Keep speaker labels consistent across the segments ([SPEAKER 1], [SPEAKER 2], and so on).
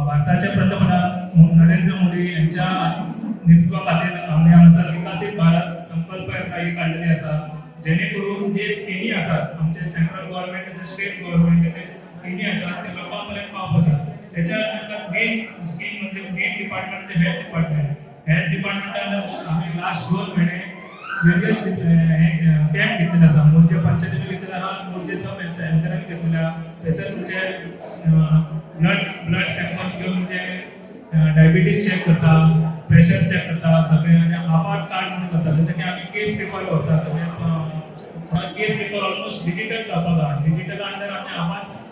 [SPEAKER 1] भारताचे पंतप्रधान नरेंद्र मोदी यांच्या नेतृत्वाखाली आम्ही आमचा विकासित भारत संकल्प काही काढलेले असा, जेणेकरून जे स्किमी असतात आमचे सेंट्रल गव्हर्नमेंट स्टेट गव्हर्नमेंट स्किमी असतात ते लोकांपर्यंत पावतात. त्याच्यानंतर मेन स्कीम म्हणजे मेन डिपार्टमेंट म्हणजे हेल्थ डिपार्टमेंटानं आम्ही लास्ट 2 महिने वेगवेगळे कॅम्प घेतलेला असा. मोर्जे पंचायतीने घेतलेला हा मोर्जे सब सेंटरांनी घेतलेला. तसेच म्हणजे ब्लड सॅम्पल्स घेऊन म्हणजे डायबिटीज चेक करता, प्रेशर चेक करता, सगळे आणि आपात कार्ड म्हणून करता. जसं की आम्ही केस पेपर होता सगळे केस पेपर ऑलमोस्ट डिजिटल जाता. डिजिटल अंडर आम्ही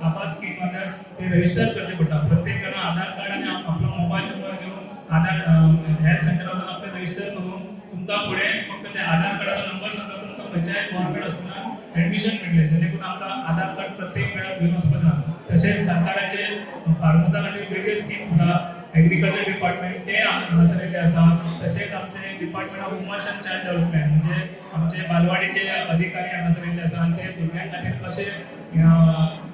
[SPEAKER 1] आपात स्कीम अंडर ते रजिस्टर करते पडटा. प्रत्येकाला आधार कार्ड आणि आपला मोबाईल नंबर घेऊन आधार हेल्थ सेंटरवर आपण रजिस्टर करून तुमका पुढे फक्त ते आधार कार्डाचा नंबर सांगा तुमका पंचायत गव्हर्नमेंट असताना ऍडमिशन मिळले, जेणेकरून आपला आधार कार्ड प्रत्येक वेळा घेऊन असताना. तसेच सरकारचे फार्मर्सांसाठी वेगळे स्कीम्स आसा, एग्रीकल्चर डिपार्टमेंट ते आमचे आसा. तसेच आमचे department of women's and child development म्हणजे आमचे बालवाडीचे अधिकारी हांगासर आसा आणि ते भुरग्यां खातीर कशे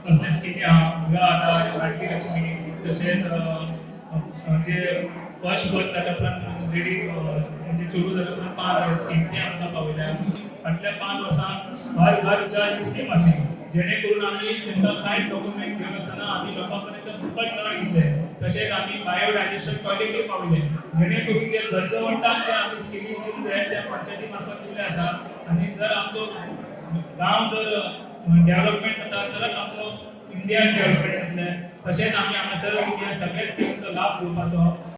[SPEAKER 1] कसले स्किमी आहा, विवाह आधार, लाडकी लक्ष्मी, तसेच म्हणजे फर्स्ट बर्थ जाल्या उपरांत लेडी म्हणजे चेडूं जाल्या उपरांत 5 स्कीम ते आमकां पावयल्या. फाटल्या 5 वर्सां हर घर जल स्कीम आसली, जेणेकरून आम्ही त्यांना काय डॉक्युमेंट घेऊन असताना आम्ही लोकांपर्यंत फुकट नळ घेतले. तसेच आम्ही बायोडायजेशन टॉयलेट पावले, जेणेकरून ते गरजवंतांक आम्ही स्किमी घेऊन जाय त्या पंचायती मार्फत दिले आसा. आणि जर आमचो गांव जर डेव्हलपमेंट जाता जाल्यार आमचो इंडिया डेव्हलपमेंट जातलें. तशेंच आम्ही हांगासर सगळे स्किमीचो लाभ घेवपाचो